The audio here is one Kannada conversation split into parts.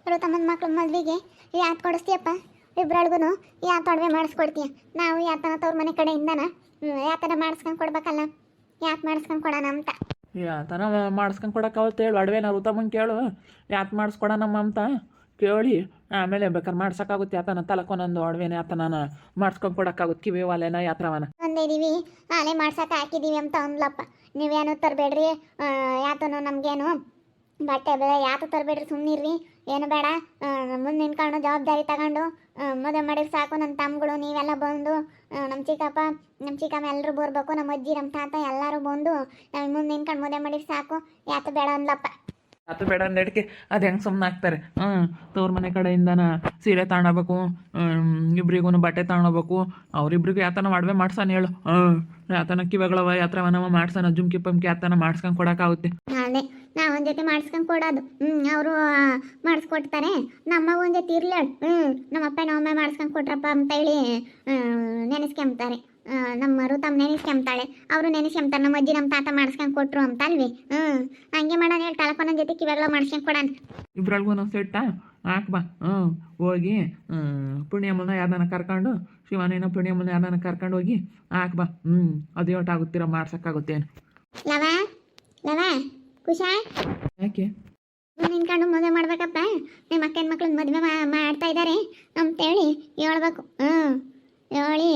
ತಮ್ಮನ ಮಕ್ಳು ಮದ್ವೆಗೆ ಯಾತ್ ಕೊಡಿಸ್ತೀಯಪ್ಪ ಇಬ್ರೊಳಗೂ ಯಾತ್ ಒಡವೆ ಮಾಡಿಸ್ಕೊಡ್ತೀಯ ನಾವು ಯಾತನ ತವ್ರ ಮನೆ ಕಡೆಯಿಂದನ ಯಾತನ ಮಾಡಿಸ್ಕೊಂಡು ಕೊಡ್ಬೇಕಲ್ಲ ಯಾತ್ ಮಾಡಿಸ್ಕೊಂಡು ಕೊಡೋಣ ಅಂತ ಯಾತನ ಮಾಡಿಸ್ಕೊಂಡು ಕೊಡೋಕ್ಕಾವತ್ತು ಹೇಳು ಒಡವೆ ನಾವು ತಮ್ಮಂಗೆ ಕೇಳು ಯಾತ್ ಮಾಡಿಸ್ಕೊಡೋಣಮ್ಮ ಅಂತ ಕೇಳಿ ಆಮೇಲೆ ಬೇಕಾದ್ರೆ ಮಾಡ್ಸೋಕ್ಕಾಗುತ್ತೆ ಯಾತನ ತಲಕೊಂದೊಂದು ಒಡವೆನ ಯಾತನ ಮಾಡಿಸ್ಕೊಂಡು ಕೊಡೋಕ್ಕಾಗುತ್ತೆ ಕಿವಿ ವಾಲೆನ ಯಾತ್ರವನ ಅಂದಿದ್ದೀವಿ ಆಲೆ ಮಾಡ್ಸಕ್ಕೆ ಹಾಕಿದ್ದೀವಿ ಅಂತ ಅಂದ್ಲಪ್ಪ ನೀವೇನು ತರಬೇಡ್ರಿ ಯಾತನು ನಮಗೇನು ಬಟ್ಟೆ ಬೆಳೆ ಯಾತು ತರಬೇಡ್ರಿ ಸುಮ್ಮನಿರ್ರಿ ಏನು ಬೇಡ ಮುಂದೆ ನಿಂತ್ಕೊಂಡು ಜವಾಬ್ದಾರಿ ತಗೊಂಡು ಮದುವೆ ಮಾಡಿದ್ರೆ ಸಾಕು ನನ್ನ ತಮ್ಮಗಳು ನೀವೆಲ್ಲ ಬಂದು ನಮ್ಮ ಚಿಕ್ಕಪ್ಪ ನಮ್ಮ ಚಿಕ್ಕಮ್ಮ ಎಲ್ಲರೂ ಬರ್ಬೇಕು ನಮ್ಮ ಅಜ್ಜಿ ನಮ್ಮ ತಾತ ಎಲ್ಲರೂ ಬಂದು ನಮಗೆ ಮುಂದೆ ನಿಂತ್ಕೊಂಡು ಮದುವೆ ಮಾಡಿದ್ರೆ ಸಾಕು ಯಾತು ಬೇಡ ಅಂದ್ಲಪ್ಪ ಅದು ಬೇಡ ನಡಿಕೆ ಅದು ಹೆಂಗೆ ಸುಮ್ಮನೆ ಆಗ್ತಾರೆ ತವ್ರ ಮನೆ ಕಡೆಯಿಂದನ ಸೀರೆ ತಗೊಳ್ಬೇಕು ಇಬ್ರಿಗೂ ಬಟ್ಟೆ ತಗೊಳ್ಬೇಕು ಅವ್ರಿಬ್ರಿಗೂ ಯಾತನ ಒಡವೆ ಮಾಡ್ಸಾನ ಹೇಳು ಯಾತನ ಕಿವೆಗಳವ ಯಾತ್ರವನವ ಮಾಡ್ಸಾನ ಜುಮ್ಕಿ ಪಂಕಿ ಯಾತನ ಮಾಡ್ಸ್ಕೊಂಡು ಕೊಡೋಕ್ಕಾಗುತ್ತೆ ಅದೇ ನಾವು ಒಂದು ಜೊತೆ ಮಾಡಿಸ್ಕೊಂಡು ಕೊಡೋದು ಅವರು ಮಾಡಿಸ್ಕೊಡ್ತಾರೆ ನಮ್ಮ ಒಂದು ಜೊತೆ ಇರ್ಲಿ ನಮ್ಮ ಅಪ್ಪ ನಮ್ಮ ಅಮ್ಮ ಮಾಡಿಸ್ಕೊಂಡು ಕೊಟ್ರಪ್ಪ ಅಂತ ಹೇಳಿ ನೆನೆಸ್ಕೊಂತಾರೆ ನಮ್ಮ ತಮ್ಮ ನೆನೆಸ್ಕೊಂತಾಳೆ ಅವರು ನೆನೆಸ್ಕೊಂತಾರೆ ನಮ್ಮ ಅಜ್ಜಿ ನಮ್ಮ ತಾತ ಮಾಡಿಸ್ಕೊಂಡು ಕೊಟ್ರು ಅಂತ ಅಲ್ವಿ ಹಂಗೆ ಮಾಡೋಣ ಹೇಳಿ ತಲಕೊಂದೊಂದು ಜೊತೆ ಕಿವೆಗಳ ಮಾಡಿಸ್ಕೊಂಡು ಕೊಡೋಣ ಇಬ್ರೊಳಗೂ ನಾವು ಸೆಟ್ಟ ಹಾಕ್ಬಾ ಹೋಗಿ ಪುಣ್ಯಮ್ಮನ ಯಾವ್ದಾನ ಕರ್ಕೊಂಡು ಶಿವನೇನ ಪುಣ್ಯಮ್ಮನ ಯಾವ್ದಾನ ಕರ್ಕೊಂಡು ಹೋಗಿ ಹಾಕ್ಬಾ ಅದು ಒಟ್ಟಾಗುತ್ತೀರ ಮಾಡ್ಸೋಕ್ಕಾಗುತ್ತೇನು ಲವ ಲವ ಖುಷಾ ಯಾಕೆ ನಿನ್ಕೊಂಡು ಮದುವೆ ಮಾಡ್ಬೇಕಪ್ಪ ನಿಮ್ಮ ಅಕ್ಕನ ಮಕ್ಳನ್ನ ಮದುವೆ ಮಾಡ್ತಾ ಇದ್ದಾರೆ ಅಂತೇಳಿ ಹೇಳ್ಬೇಕು ಹೇಳಿ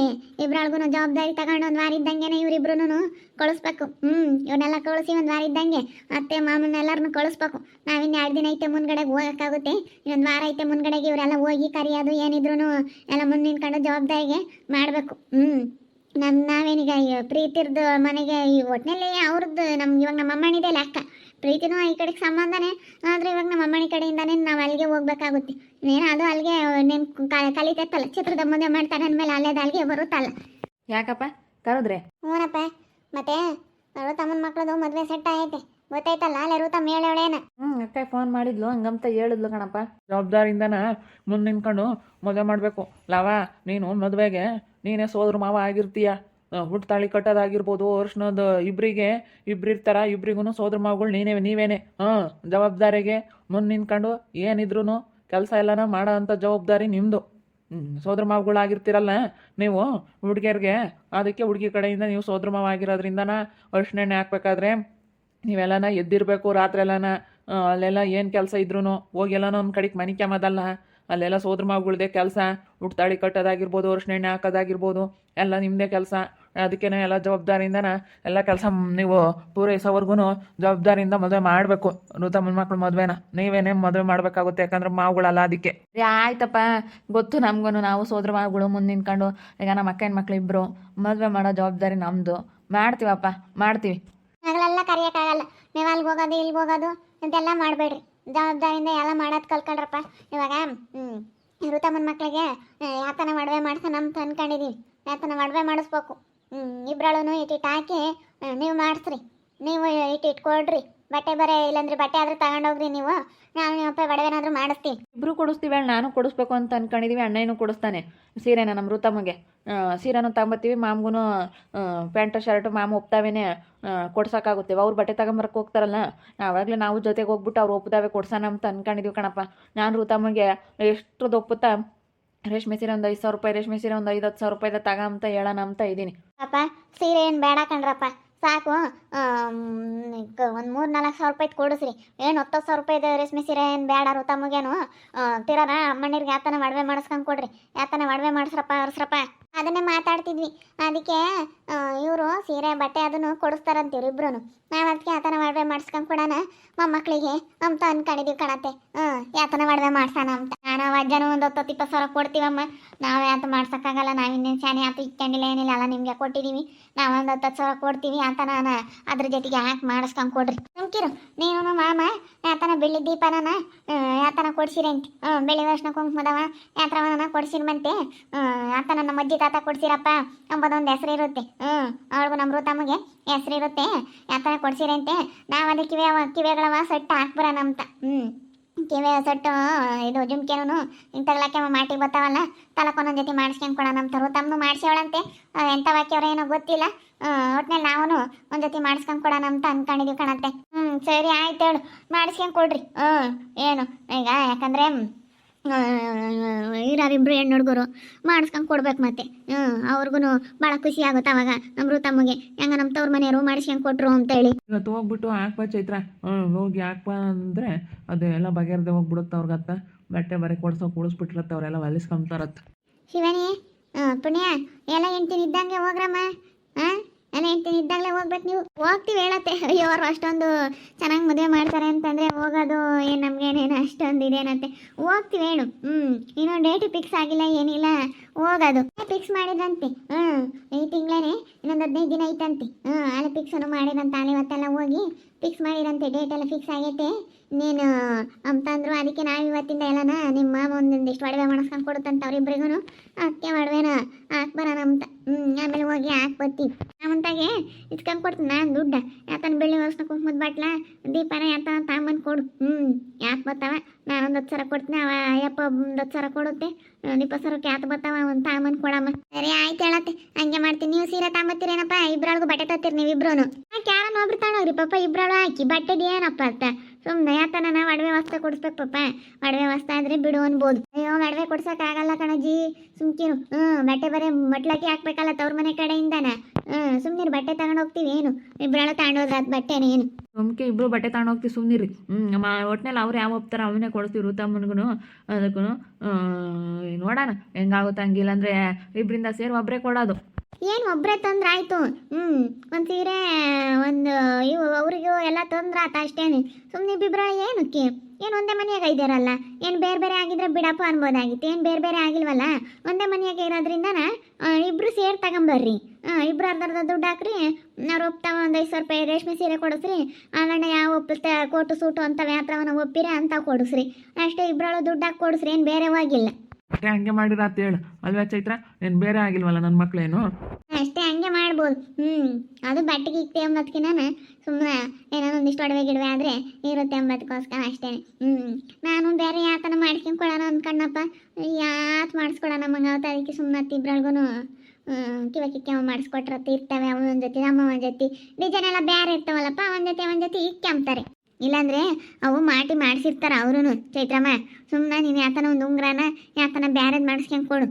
ಇಬ್ರೊಳಗೂ ಜವಾಬ್ದಾರಿ ತಗೊಂಡು ಒಂದು ವಾರ ಇದ್ದಂಗೆನೆ ಇವರಿಬ್ರು ಕಳಿಸ್ಬೇಕು ಇವನ್ನೆಲ್ಲ ಕಳಿಸಿ ಒಂದು ವಾರ ಇದ್ದಂಗೆ ಅತ್ತೆ ಮಾಮನೆಲ್ಲರನ್ನು ಕಳಿಸ್ಬೇಕು ನಾವಿನ್ನು 2 ದಿನ ಐತೆ ಮುನ್ಗಡೆಗೆ ಹೋಗೋಕ್ಕಾಗುತ್ತೆ ಇನ್ನೊಂದು ವಾರ ಐತೆ ಮುನ್ಗಡೆಗೆ ಇವರೆಲ್ಲ ಹೋಗಿ ಕರಿಯೋದು ಏನಿದ್ರು ಎಲ್ಲ ಮುಂದೆ ನಿಂತ್ಕೊಂಡು ಜವಾಬ್ದಾರಿಗೆ ಮಾಡಬೇಕು ನಾವೇನೀಗ ಪ್ರೀತಿರ್ದು ಮನೆಗೆ ಈ ಒಟ್ಟಿನಲ್ಲಿ ಅವ್ರದ್ದು ನಮ್ಗೆ ಇವಾಗ ನಮ್ಮ ಅಮ್ಮನಿದೆ ಅಕ್ಕ ಪ್ರೀತಿನೂ ಈ ಕಡೆಗೆ ಸಂಬಂಧನೇ ಆದರೆ ಇವಾಗ ನಮ್ಮ ಅಮ್ಮನಿ ಕಡೆಯಿಂದನೇ ನಾವು ಅಲ್ಲಿಗೆ ಹೋಗ್ಬೇಕಾಗುತ್ತೆ ಇನ್ನೇನು ಅದು ಅಲ್ಲಿಗೆ ನೆನ್ ಕಲಿತೈತಲ್ಲ ಚಿತ್ರದ ಮುಂದೆ ಮಾಡ್ತಾನೆ ಅಂದಮೇಲೆ ಅಲ್ಲೇದು ಅಲ್ಲಿಗೆ ಬರುತ್ತಲ್ಲ ಯಾಕಪ್ಪ ಕರೆದ್ರೆ ಹ್ಞೂನಪ್ಪ ಮತ್ತೆ ತಮ್ಮನ ಮಕ್ಳದು ಮದುವೆ ಸೆಟ್ ಆಗೈತೆ ಗೊತ್ತಾಯ್ತಲ್ಲ ಅಲ್ಲೇ ತಮ್ಮ ಹೇಳೇನ ಅಕ್ಕ ಫೋನ್ ಮಾಡಿದ್ಲು ಹಂಗಂತ ಹೇಳಿದ್ಲು ಕಣಪ್ಪ ಜವಾಬ್ದಾರಿಯಿಂದನ ಮುಂದೆ ನಿಂತ್ಕೊಂಡು ಮದುವೆ ಮಾಡಬೇಕು ಲವ ನೀನು ಮದುವೆಗೆ ನೀನೇ ಸೋದ್ರ ಮಾವ ಆಗಿರ್ತೀಯ ಹುಟ್ಟು ಕಟ್ಟೋದಾಗಿರ್ಬೋದು ವರ್ಷನದ ಇಬ್ರಿರ್ತಾರ ಇಬ್ರಿಗೂ ಸೋದ್ರ ಮಾವುಗಳು ನೀವೇನೆ ಜವಾಬ್ದಾರಿಗೆ ಮುಂದೆ ನಿಂತ್ಕೊಂಡು ಏನಿದ್ರು ಕೆಲಸ ಎಲ್ಲನ ಮಾಡೋ ಅಂಥ ಜವಾಬ್ದಾರಿ ನಿಮ್ಮದು ಸೋದ್ರ ಮಾವುಗಳಾಗಿರ್ತೀರಲ್ಲ ನೀವು ಹುಡುಗಿಯರಿಗೆ ಅದಕ್ಕೆ ಹುಡುಗಿ ಕಡೆಯಿಂದ ನೀವು ಸೋದ್ರ ಮಾವ ಆಗಿರೋದ್ರಿಂದನ ಅರಿಶಿನ ಎಣ್ಣೆ ಹಾಕ್ಬೇಕಾದ್ರೆ ನೀವೆಲ್ಲನ ಎದ್ದಿರಬೇಕು ರಾತ್ರಿ ಎಲ್ಲನ ಅಲ್ಲೆಲ್ಲ ಏನು ಕೆಲಸ ಇದ್ರೂ ಹೋಗಿ ಎಲ್ಲನೋ ಒಂದು ಕಡೆಗೆ ಮನೆ ಕೆಮ್ಮದಲ್ಲ ಅಲ್ಲೆಲ್ಲ ಸೋದ್ರ ಮಾವುಗಳ್ದೇ ಕೆಲಸ ಹುಟ್ತಾಳಿ ಕಟ್ಟೋದಾಗಿರ್ಬೋದು ಅರಿಶಿನ ಎಣ್ಣೆ ಹಾಕೋದಾಗಿರ್ಬೋದು ಎಲ್ಲ ನಿಮ್ಮದೇ ಕೆಲಸ ಅದಕ್ಕೇ ಎಲ್ಲ ಜವಾಬ್ದಾರಿಯಿಂದನ ಎಲ್ಲ ಕೆಲಸ ನೀವು ಪೂರೈಸೋವರೆಗೂ ಜವಾಬ್ದಾರಿಯಿಂದ ಮದುವೆ ಮಾಡಬೇಕು ತಮ್ಮನ ಮಕ್ಳು ಮದುವೆನ ನೀವೇನೇ ಮದುವೆ ಮಾಡಬೇಕಾಗುತ್ತೆ ಯಾಕಂದ್ರೆ ಮಾವುಗಳಲ್ಲ ಅದಕ್ಕೆ ಆಯ್ತಪ್ಪ ಗೊತ್ತು ನಮಗೂ ನಾವು ಸೋದರ ಮಾವುಗಳು ಮುಂದೆ ನಿಂತ್ಕೊಂಡು ಈಗ ನಮ್ಮ ಅಕ್ಕನ ಮಕ್ಳು ಇಬ್ಬರು ಮದುವೆ ಮಾಡೋ ಜವಾಬ್ದಾರಿ ನಮ್ಮದು ಮಾಡ್ತೀವಪ್ಪ ಮಾಡ್ತೀವಿ ಆಗಲೆಲ್ಲ ಕರಿಯೋಕ್ಕಾಗಲ್ಲ ನೀವು ಅಲ್ಲಿಗೆ ಹೋಗೋದು ಇಲ್ಲಿಗೆ ಹೋಗೋದು ಇದೆಲ್ಲ ಮಾಡಬೇಡ್ರಿ ಜವಾಬ್ದಾರಿಯಿಂದ ಎಲ್ಲ ಮಾಡೋದು ಕಲ್ಕೊಂಡ್ರಪ್ಪ ಇವಾಗ ತಮ್ಮನ ಮಕ್ಳಿಗೆ ಯಾತನ ಒಡವೆ ಮಾಡ್ಸೋಣ ಅಂತ ಅಂದ್ಕೊಂಡಿದ್ದೀವಿ ಯಾತನ ಒಡವೆ ಮಾಡಿಸ್ಬೇಕು ಇಬ್ರಳೂ ಇಟ್ಟಿಟ್ಟು ಹಾಕಿ ನೀವು ಮಾಡಿಸ್ರಿ ನೀವು ಇಟ್ಟಿಟ್ಟು ಕೊಡ್ರಿ ಬಟ್ಟೆ ಬರೇ ಇಲ್ಲಾಂದ್ರೆ ಬಟ್ಟೆ ಆದರೂ ತಗೊಂಡೋಗ್ರಿ ನೀವು ನಾವು ನಿಮ್ಮಪ್ಪ ಒಡವೆನಾದರೂ ಮಾಡಿಸ್ತೀವಿ ಇಬ್ಬರು ಕೊಡಿಸ್ತೀವಿ ನಾನು ಕೊಡಿಸ್ಬೇಕು ಅಂತ ಅಂದ್ಕೊಂಡಿದ್ದೀವಿ ಅಣ್ಣನೂ ಕೊಡಿಸ್ತಾನೆ ಸೀರೆನ ನಮ್ಮ ಋತಮ್ಮಗೆ ಸೀರೆನೂ ತಗೊಂಬತ್ತೀವಿ ಮಾಮಗೂ ಪ್ಯಾಂಟು ಶರ್ಟು ಮಾಮ ಒಪ್ತಾವೇನೆ ಕೊಡ್ಸೋಕ್ಕಾಗುತ್ತೆ ಅವ್ರು ಬಟ್ಟೆ ತಗೊಂಬರಕ್ಕೆ ಹೋಗ್ತಾರಲ್ಲ ಆವಾಗಲೇ ನಾವು ಜೊತೆಗೆ ಹೋಗ್ಬಿಟ್ಟು ಅವ್ರು ಒಪ್ತಾವೆ ಕೊಡ್ಸೋಣ ಅಂತ ಅಂದ್ಕೊಂಡಿದ್ದೀವಿ ಕಣಪ್ಪ ನಾನು ಋತಮ್ಮಗೆ ಎಷ್ಟರದ್ದು ಒಪ್ಪುತ್ತಾ ರೇಷ್ಮೆ ಸೀರೆ ಒಂದು 5,000 ರೂಪಾಯಿ ರೇಷ್ಮೆ ಸೀರೆ ಒಂದು 5,000 ರೂಪಾಯಿದ ತಗೊಂತ ಹೇಳೋಣ ಅಂತ ಇದ್ದೀನಿ ಅಪ್ಪ ಸೀರೆ ಏನು ಬೇಡ ಕಣ್ರಪ್ಪ ಸಾಕು ಒಂದು 3-4 ಸಾವಿರ ರೂಪಾಯಿ ಕೊಡಿಸ್ರಿ ಏನು 10,000 ರೂಪಾಯಿದ ರೇಷ್ಮೆ ಸೀರೆ ಏನು ಬೇಡ ತಮಗೇನು ತಿರಾನ ಅಮ್ಮಣ್ಣರಿಗೆ ಯಾತನ ಒಡವೆ ಮಾಡಿಸ್ಕೊಂಡು ಕೊಡ್ರಿ ಯಾತನ ಒಡವೆ ಮಾಡಿಸ್ರಪ್ಪ ಅರ್ಸ್ರಪ್ಪ ಅದನ್ನೇ ಮಾತಾಡ್ತಿದ್ವಿ ಅದಕ್ಕೆ ಇವರು ಸೀರೆ ಬಟ್ಟೆ ಅದನ್ನು ಕೊಡಿಸ್ತಾರಂತೀವ್ರಿ ಇಬ್ರು ನಾವು ಅದಕ್ಕೆ ಯಾತನ ಒಡವೆ ಮಾಡಿಸ್ಕೊಂಡು ಕೊಡೋಣ ಮೊಮ್ಮಕ್ಕಳಿಗೆ ಅಂತ ಅನ್ಕೊಂಡಿದ್ದೀವಿ ಕಣತ್ತೆ ಯಾತನ ಒಡವೆ ಮಾಡ್ಸೋಣ ಅಂತ ನಾನು ಅಜ್ಜನೂ ಒಂದು 10-20 ಸಾವಿರ ಕೊಡ್ತೀವಮ್ಮ ನಾವು ಯಾತ ಮಾಡ್ಸೋಕ್ಕಾಗಲ್ಲ ನಾವು ಇನ್ನೇನು ಶಾನೆ ಆತು ಇಟ್ಕೊಂಡಿಲ್ಲ ಏನಿಲ್ಲ ಅಲ್ಲ ನಿಮಗೆ ಕೊಟ್ಟಿದ್ದೀವಿ ನಾವು ಒಂದು 10 ಸಾವಿರ ಕೊಡ್ತೀವಿ ಯಾತನ ಅದ್ರ ಜೊತೆಗೆ ಹಾಕಿ ಮಾಡಿಸ್ಕೊಂಡು ಕೊಡ್ರಿ ಅಂಕಿರು ನೀನು ಮಾಮ ಯಾತನ ಬೆಳ್ಳಿ ದೀಪನ ಯಾತನ ಕೊಡ್ಸಿರಂತೆ ಬೆಳ್ಳಿ ವರ್ಷನ ಕುಂಕುಮದವ ಯಾತ್ರವನ ಕೊಡ್ಸಿರ್ಮಂತೆ ಯಾತನ ನಮ್ಮ ಅಜ್ಜಿ ತಾತ ಕೊಡ್ಸಿರಪ್ಪ ಅಂಬೋದೊಂದು ಹೆಸರು ಇರುತ್ತೆ ಅವ್ರಿಗೂ ನಮ್ಮ ತಮಗೆ ಹೆಸರು ಇರುತ್ತೆ ಯಾತನ ಕೊಡ್ಸಿರಂತೆ ನಾವು ಅದಕ್ಕೆ ಕಿವೆಗಳವ ಸೆಟ್ ಹಾಕ್ಬರೋಣ ಅಂತ ಕಿವೆ ಸೆಟ್ಟು ಇದು ಜುಮ್ಕೆನೂ ಇಂಥಗ್ಲಕ್ಕೆ ಮಾಟಿಗೆ ಬರ್ತಾವಲ್ಲ ತಲಕೊಂದೊಂದು ಜೊತೆ ಮಾಡಿಸ್ಕೊಂಡು ಕೊಡೋಣ ಅಂತ ತಮ್ಮನು ಮಾಡಿಸೋಳಂತೆ ಎಂಥ ವಾಕ್ಯವ್ರ ಏನೋ ಗೊತ್ತಿಲ್ಲ ಒಟ್ನಲ್ಲಿ ನಾವು ಒಂದು ಜೊತೆ ಮಾಡಿಸ್ಕೊಂಡು ಕೊಡೋಣ ಅಂತ ಅಂದ್ಕೊಂಡಿದ್ದೀವಿ ಕಣತ್ತೆ ಸರಿ ಆಯ್ತು ಹೇಳು ಮಾಡಿಸ್ಕೊಂಡು ಕೊಡ್ರಿ ಏನು ಈಗ ಯಾಕಂದರೆ ಇರೋರಿಬ್ರು ಹೆಣ್ಣು ಹುಡುಗರು ಮಾಡಿಸ್ಕೊಂಡು ಕೊಡ್ಬೇಕು ಮತ್ತೆ ಅವ್ರಿಗೂ ಭಾಳ ಖುಷಿ ಆಗುತ್ತೆ ಅವಾಗ ನಮ್ಮ ಋತಮ್ಮಗೆ ಹೆಂಗ ನಮ್ಮ ತವ್ರ ಮನೆಯವರು ಮಾಡಿಸ್ಕೊಂಡು ಕೊಟ್ರು ಅಂತೇಳಿ. ಇವತ್ತು ಹೋಗ್ಬಿಟ್ಟು ಹಾಕ್ಬಾ ಚೈತ್ರ ಹೋಗಿ ಹಾಕ್ಬಾ ಅಂದರೆ ಅದು ಎಲ್ಲ ಬಗೆಹರ್ದೆ ಹೋಗ್ಬಿಡುತ್ತೆ ಅವ್ರಿಗತ್ತ ಬಟ್ಟೆ ಬರೀ ಕೊಡ್ಸೋ ಕೂಡಿಸ್ಬಿಟ್ಟಿರತ್ತೆ ಅವರೆಲ್ಲ ಹೊಲಿಸ್ಕೊಂತಾರತ್ತೆ. ಶಿವಾನಿ ಪುಣ್ಯ ಎಲ್ಲ ಹೆಂಡ್ತೀನಿ ಇದ್ದಂಗೆ ಹೋಗ್ರಮ್ಮ ಎಲ್ಲ ಹೆಂಡ್ತೀನಿ ಇದ್ದಾಗಲೇ ಹೋಗ್ಬೇಕು ನೀವು. ಹೋಗ್ತೀವಿ ಹೇಳತ್ತೆ ಅಯ್ಯೋ ಅವ್ರು ಅಷ್ಟೊಂದು ಚೆನ್ನಾಗಿ ಮದುವೆ ಮಾಡ್ತಾರೆ ಅಂತಂದರೆ ಹೋಗೋದು ಏನು ನಮಗೇನೇನು ಅಷ್ಟೊಂದು ಇದೇನಂತೆ ಹೋಗ್ತೀವಿ ಹೇಳು. ಇನ್ನೊಂದು ಡೇಟ್ ಫಿಕ್ಸ್ ಆಗಿಲ್ಲ ಏನಿಲ್ಲ ಹೋಗೋದು ಫಿಕ್ಸ್ ಮಾಡಿದ್ರಂತೆ ಈ ತಿಂಗಳೇ ಇನ್ನೊಂದು 15 ದಿನ ಐತಂತೆ ಅಲ್ಲಿ ಫಿಕ್ಸನ್ನು ಮಾಡಿರಂತೆ ಅಲ್ಲಿ ಇವತ್ತೆಲ್ಲ ಹೋಗಿ ಫಿಕ್ಸ್ ಮಾಡಿರಂತೆ ಡೇಟ್ ಎಲ್ಲ ಫಿಕ್ಸ್ ಆಗೈತೆ ನೀನು ಅಂತಂದ್ರು. ಅದಕ್ಕೆ ನಾವು ಇವತ್ತಿಂದ ಎಲ್ಲನ ನಿಮ್ಮ ಮಾಮ ಒಂದಿಷ್ಟು ಒಡವೆ ಮಾಡಿಸ್ಕೊಂಡು ಕೊಡುತ್ತಂತ ಅವ್ರಿಬ್ರಿಗೂ ಅದಕ್ಕೆ ಒಡವೆನ ಹಾಕ್ಬರೋಣ ಅಂತ ಆಮೇಲೆ ಹೋಗಿ ಹಾಕ್ಬರ್ತೀವಿ. ನಾವಂತಾಗೆ ಇಸ್ಕೊಂಡು ಕೊಡ್ತೀನಿ ನಾನು ದುಡ್ಡು ಯಾತನ ಬೆಳ್ಳಿ ವರ್ಷ ಕುಂಕುಮದ ಬಾಟ್ಲ ದೀಪನ ಯಾತನ ತಾಂಬಂದು ಕೊಡು ಯಾಕೆ ಬರ್ತಾವ ನಾನೊಂದು 10 ಸಾವಿರ ಕೊಡ್ತೀನಿ ಅವ ಅಯ್ಯಪ್ಪ 10 ಸಾವಿರ ಕೊಡುತ್ತೆ 20 ಸಾವಿರಕ್ಕೆ ಯಾತ ಬರ್ತಾವ ಒಂದು ತಾಂಬಂದು ಕೊಡಮ್ಮ. ಸರಿ ಆಯ್ತು ಹೇಳತ್ತೆ ಹಂಗೆ ಮಾಡ್ತೀನಿ. ನೀವು ಸೀರೆ ತಾಂಬತ್ತೀರೇನಪ್ಪ ಇಬ್ರೊಳಗೂ ಬಟ್ಟೆ ತತ್ತೀರಿ ನೀವಿಬ್ರು ಯಾರನ್ನ ಒಬ್ರು ತಗೊಂಡೋಗ್ರಿ ಪಾಪ ಇಬ್ರೊಳು ಹಾಕಿ ಬಟ್ಟೆದು ಏನಪ್ಪ ಅಂತ ಸುಮ್ಮನೆ ಯಾತನ ನಾವು ಒಡವೆ ವಸ್ತು ಕೊಡಿಸ್ಬೇಕು ಪಾಪ ಒಡವೆ ವಸ್ತು ಆದರೆ ಬಿಡು ಅನ್ಬೋದು. ಅಯ್ಯೋ ಒಡವೆ ಕೊಡ್ಸೋಕ್ಕಾಗಲ್ಲ ಕಣಜ್ಜಿ ಸುಮ್ಕಿರು ಬಟ್ಟೆ ಬರೀ ಮಟ್ಲಾಕಿ ಹಾಕ್ಬೇಕಲ್ಲ ತವ್ರ ಮನೆ ಕಡೆಯಿಂದನ ಸುಮ್ಮನೆ ಬಟ್ಟೆ ತಗೊಂಡು ಹೋಗ್ತೀವಿ ಏನು ಇಬ್ರೊಳ ತಗೊಂಡೋದ್ರೆ ಅದು ಬಟ್ಟೆನೇ ಏನು ಸುಮ್ಕೆ ಇಬ್ಬರು ಬಟ್ಟೆ ತಗೊಂಡು ಹೋಗ್ತೀವಿ ಸುಮ್ಮನಿರಿ. ಒಟ್ಟಿನಲ್ಲಿ ಅವ್ರು ಯಾವ ಒಪ್ತಾರೆ ಅವನ್ನೇ ಕೊಡ್ತೀವಿ ಋತಮ್ಮನಿಗೂ ಅದಕ್ಕೂ ನೋಡೋಣ ಹೆಂಗಾಗುತ್ತೆ ಹಂಗಿಲ್ಲ ಅಂದರೆ ಇಬ್ಬರಿಂದ ಸೇರಿ ಒಬ್ಬರೇ ಕೊಡೋದು. ಏನು ಒಬ್ಬರೇ ತಂದ್ರೆ ಆಯಿತು ಒಂದು ಸೀರೆ ಒಂದು ಇವು ಅವರಿಗೂ ಎಲ್ಲ ತೊಂದ್ರೆ ಆತ ಅಷ್ಟೇನೆ ಸುಮ್ಮನೆ ಇಬ್ಬಿಬ್ರ ಏನಕ್ಕೆ ಏನು ಒಂದೇ ಮನೆಯಾಗ ಇದ್ದಾರಲ್ಲ ಏನು ಬೇರೆ ಬೇರೆ ಆಗಿದ್ರೆ ಬಿಡಪ್ಪ ಅನ್ಬೋದಾಗಿತ್ತು ಏನು ಬೇರೆ ಬೇರೆ ಆಗಿಲ್ವಲ್ಲ ಒಂದೇ ಮನೆಯಾಗ ಇರೋದ್ರಿಂದನ ಇಬ್ಬರು ಸೇರಿ ತಗೊಂಬರ್ರಿ ಇಬ್ರು ಅರ್ಧ ದುಡ್ಡು ಹಾಕ್ರಿ ಅವ್ರು ಒಪ್ತಾವ ಒಂದು 5,000 ರೂಪಾಯಿ ರೇಷ್ಮೆ ಸೀರೆ ಕೊಡಿಸ್ರಿ ಆಗಣ್ಣ ಯಾವ ಒಪ್ಪುತ್ತೆ ಕೋಟು ಸೂಟು ಅಂತವೆ ಯಾತ್ರವನ್ನ ಒಪ್ಪಿರಿ ಅಂತ ಕೊಡಿಸ್ರಿ ಅಷ್ಟೇ ಇಬ್ಬರಳು ದುಡ್ಡು ಹಾಕಿ ಕೊಡಿಸ್ರಿ ಏನು ಬೇರೆ ಹೋಗಿಲ್ಲ. ಬಟ್ಟೆ ಹಂಗೆ ಮಾಡಿರ ಅಂತ ಹೇಳು ಅಲ್ವಾ ಚೈತ್ರ ಏನು ಬೇರೆ ಆಗಿಲ್ವಲ್ಲ ನನ್ನ ಮಕ್ಳೇನು ಅಷ್ಟೇ ಹಂಗೆ ಮಾಡ್ಬೋದು ಅದು ಬಟ್ಟೆಗೆ ಇಕ್ತೆ ಎಂಬತ್ತಕ್ಕೆ ನಾನು ಸುಮ್ಮನೆ ಏನೋ ಒಂದಿಷ್ಟು ಒಡವೆ ಗಿಡವೆ ಆದರೆ ಇರುತ್ತೆ ಎಂಬತ್ತಕ್ಕೋಸ್ಕರ ಅಷ್ಟೇ ನಾನು ಬೇರೆ ಯಾತನ ಮಾಡ್ಕೊಂಡ್ಕೊಳ್ಳೋಣ ಅಂದ್ಕೊಂಡಪ್ಪ ಯಾತ್ ಮಾಡಿಸ್ಕೊಡೋಣ ಮಂಗಾವತ್ತು ಅದಕ್ಕೆ ಸುಮ್ಮನೆ ಇಬ್ರಳ್ಗೂ ಕಿವಕ್ಕೆ ಮಾಡಿಸ್ಕೊಟ್ರತ್ತೆ ಇರ್ತವೆ ಅವನೊಂದು ಜೊತೆ ನಮ್ಮ ಒಂದು ಜೊತೆ ಡಿಸೈನ್ ಎಲ್ಲ ಬೇರೆ ಇರ್ತಾವಲ್ಲಪ್ಪ ಒಂದು ಜೊತೆ ಇಕ್ಕೆಂಬ್ತಾರೆ ಇಲ್ಲಾಂದರೆ ಅವು ಮಾಡಿಸಿರ್ತಾರೆ ಅವರು ಚೈತ್ರಮ್ಮ ಸುಮ್ಮನೆ ನೀನು ಯಾತನ ಒಂದು ಉಂಗ್ರಾನ ಯಾತನ ಬ್ಯಾರೇದು ಮಾಡಿಸ್ಕೊಂಡು ಕೊಡು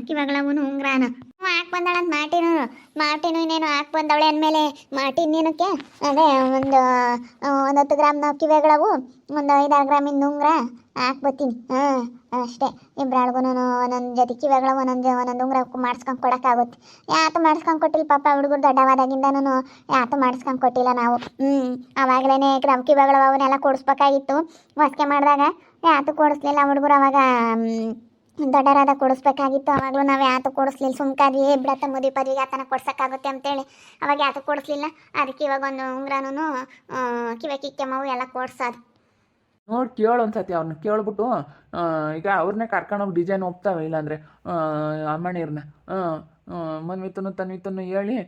ಕಿವಾಗಳವನು ಉಂಗ್ರಾನ ಹಾಕಿ ಬಂದಾಳಂತ ಮಾಟಿನೂ ಇನ್ನೇನು ಹಾಕಿ ಬಂದವಳೆ ಅಂದಮೇಲೆ ಮಾಟಿನೇನಕ್ಕೆ ಅದೇ ಒಂದು 10 ಗ್ರಾಮ್ ನಾವು ಕಿವೆಗಳವು ಒಂದು 5-6 ಗ್ರಾಮಿಂದ ಉಂಗ್ರ ಹಾಕ್ಬತ್ತೀನಿ ಅಷ್ಟೇ ಇಬ್ರಾಳ್ಗೂ ಒಂದೊಂದು ಜೊತೆ ಕಿವೆಗಳ ಒಂದೊಂದು ಉಂಗ್ರ ಮಾಡಿಸ್ಕೊಂಡು ಕೊಡೋಕ್ಕಾಗುತ್ತೆ ಯಾತು ಮಾಡಿಸ್ಕೊಂಡು ಕೊಟ್ಟಿಲ್ಲ ಪಾಪ ಹುಡುಗರು ದೊಡ್ಡವಾದಾಗಿಂದನೂ ಯಾತು ಮಾಡಿಸ್ಕೊಂಡು ಕೊಟ್ಟಿಲ್ಲ ನಾವು ಆವಾಗಲೇ ಗ್ರಾಮ್ ಕಿವೆಗಳು ಅವನ್ನೆಲ್ಲ ಕೊಡಿಸ್ಬೇಕಾಗಿತ್ತು ಹೊಸ್ಕೆ ಮಾಡಿದಾಗ ಯಾತು ಕೊಡಿಸ್ಲಿಲ್ಲ ಹುಡುಗರು ಅವಾಗ ದೊಡ್ಡರಾದ ಕೊಡಿಸ್ಬೇಕಾಗಿತ್ತು ಅವಾಗಲೂ ನಾವು ಯಾತು ಕೊಡಿಸ್ಲಿಲ್ಲ ಸುಮ್ಕಾದಿ ಬಿಡತ್ತ ಮದುವೆ ಪರಿಗೆ ಆತನ ಕೊಡ್ಸೋಕ್ಕಾಗುತ್ತೆ ಅಂತೇಳಿ ಅವಾಗ ಯಾತು ಕೊಡಿಸ್ಲಿಲ್ಲ ಅದಕ್ಕೆ ಇವಾಗ ಒಂದು ಉಂಗ್ರನೂ ಕಿವೆ ಕಿಕ್ಕೆಮ್ಮವು ಎಲ್ಲ ಕೊಡ್ಸೋದು ನೋಡಿ ಕೇಳು ಒಂದ್ಸತಿ ಅವ್ರನ್ನ ಕೇಳ್ಬಿಟ್ಟು ಈಗ ಅವ್ರನ್ನೇ ಕರ್ಕೊಂಡೋಗಿ ಡಿಸೈನ್ ಒಪ್ತಾವೆ ಇಲ್ಲಾಂದರೆ ಅಮ್ಮಣ್ಣೀರ್ನ ಮನ್ವಿತನು ತನ್ವಿತನು ಹೇಳಿ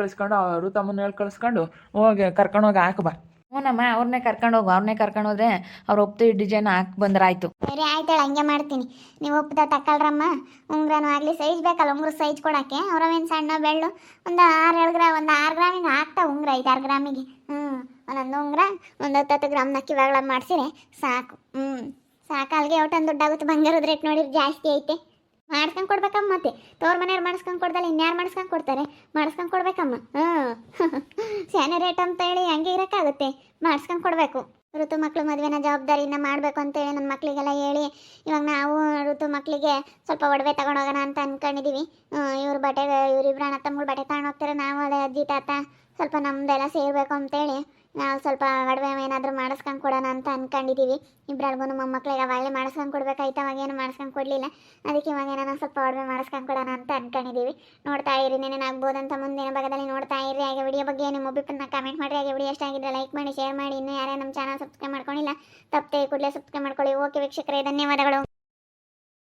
ಕಳಿಸ್ಕೊಂಡು ಋತಮ್ಮನ ಕಳಿಸ್ಕೊಂಡು ಹೋಗಿ ಕರ್ಕೊಂಡೋಗಿ ಹಾಕಬಾ. ಹ್ಞೂನಮ್ಮ ಅವ್ರನ್ನೇ ಕರ್ಕೊಂಡೋದ್ರೆ ಅವ್ರು ಒಪ್ತೀವಿ ಡಿಸೈನ್ ಹಾಕಿ ಬಂದ್ರೆ ಆಯಿತು. ಸರಿ ಆಯ್ತಾಳೆ ಹಂಗೆ ಮಾಡ್ತೀನಿ ನೀವು ಒಪ್ಪದ ತಗೊಳ್ರಮ್ಮ ಉಂಗ್ರನೂ ಆಗಲಿ ಸೈಜ್ ಬೇಕಲ್ಲ ಉಂಗ್ರ ಸೈಜ್ ಕೊಡೋಕ್ಕೆ ಅವ್ರವೇನು ಸಣ್ಣ ಬೆಳ್ಳು ಒಂದು 6 ಗ್ರಾಮಿಗೆ ಹಾಕ್ತಾವೆ ಉಂಗ್ರ 5-6 ಗ್ರಾಮಿಗೆ ಒಂದೊಂದು ಉಂಗ್ರ ಒಂದು 10 ಗ್ರಾಮ್ ಕಿವಾಗಳ ಮಾಡಿಸಿರೆ ಸಾಕು ಸಾಕು ಅಲ್ಲಿಗೆ ಒಟ್ಟೊಂದು ದುಡ್ಡಾಗುತ್ತೆ ಬಂಗಾರದ ರೇಟ್ ನೋಡಿ ಜಾಸ್ತಿ ಐತೆ ಮಾಡಿಸ್ಕೊಂಡು ಕೊಡ್ಬೇಕಮ್ಮ ಮತ್ತೆ ತೋರ್ ಮನೆಯವ್ರು ಮಾಡಿಸ್ಕೊಂಡು ಕೊಡ್ದಲ್ಲ ಇನ್ಯಾರು ಮಾಡಿಸ್ಕೊಂಡು ಕೊಡ್ತಾರೆ ಮಾಡಿಸ್ಕೊಂಡು ಕೊಡ್ಬೇಕಮ್ಮ ಸ್ಯಾನೆ ರೇಟ್ ಅಂತ ಹೇಳಿ ಹಂಗೆ ಇರೋಕ್ಕಾಗುತ್ತೆ ಮಾಡಿಸ್ಕೊಂಡು ಕೊಡಬೇಕು. ಋತು ಮಕ್ಳು ಮದುವೆನ ಜವಾಬ್ದಾರಿನ ಮಾಡಬೇಕು ಅಂತೇಳಿ ನನ್ನ ಮಕ್ಕಳಿಗೆಲ್ಲ ಹೇಳಿ ಇವಾಗ ನಾವು ಋತು ಮಕ್ಕಳಿಗೆ ಸ್ವಲ್ಪ ಒಡವೆ ತಗೊಂಡೋಗೋಣ ಅಂತ ಅಂದ್ಕೊಂಡಿದ್ದೀವಿ. ಇವರಿಬ್ರು ಅಣ್ಣ ತಮ್ಮಗಳು ಬಟ್ಟೆ ತಗೊಂಡು ಹೋಗ್ತಾರೆ ನಾವು ಅದೇ ಅಜ್ಜಿ ತಾತ ಸ್ವಲ್ಪ ನಮ್ಮದೆಲ್ಲ ಸೇರಬೇಕು ಅಂತೇಳಿ ನಾವು ಸ್ವಲ್ಪ ಒಡವೆ ಏನಾದರೂ ಮಾಡಿಸ್ಕೊಂಡು ಕೊಡೋಣ ಅಂತ ಅಂದ್ಕೊಂಡಿದ್ದೀವಿ. ಇಬ್ಬರಿಗೂ ಮೊಮ್ಮಕ್ಳಿಗೆ ಅವಾಗಲೇ ಮಾಡಿಸ್ಕೊಂಡು ಕೊಡ್ಬೇಕಾಯ್ತು ಅವಾಗೇನು ಮಾಡಿಸ್ಕೊಂಡು ಕೊಡಲಿಲ್ಲ ಅದಕ್ಕೆ ಇವಾಗ ಏನಾರ ಸ್ವಲ್ಪ ಒಡವೆ ಮಾಡಿಸ್ಕೊಂಡು ಕೊಡೋಣ ಅಂತ ಅಂದ್ಕೊಂಡಿದ್ದೀವಿ. ನೋಡ್ತಾ ಇರಿ ಏನೇನು ಆಗ್ಬೋದಂತ ಮುಂದಿನ ಭಾಗದಲ್ಲಿ ನೋಡ್ತಾ ಇರಿ. ಹಾಗೆ ವಿಡಿಯೋ ಬಗ್ಗೆ ನಿಮ್ಮ ಒಬ್ಬಿಬ್ಬರನ್ನ ಕಮೆಂಟ್ ಮಾಡಿ ಹಾಗೆ ವಿಡಿಯೋ ಇಷ್ಟ ಆಗಿದ್ರೆ ಲೈಕ್ ಮಾಡಿ ಶೇರ್ ಮಾಡಿ ಇನ್ನೂ ಯಾರೇ ನಮ್ಮ ಚಾನಲ್ ಸಬ್ಸ್ಕ್ರೈಬ್ ಮಾಡ್ಕೊಂಡಿಲ್ಲ ತಪ್ಪದೆ ಕೂಡಲೇ ಸಬ್ಸ್ಕ್ರೈಬ್ ಮಾಡ್ಕೊಳ್ಳಿ. ಓಕೆ ವೀಕ್ಷಕರೇ ಧನ್ಯವಾದಗಳು.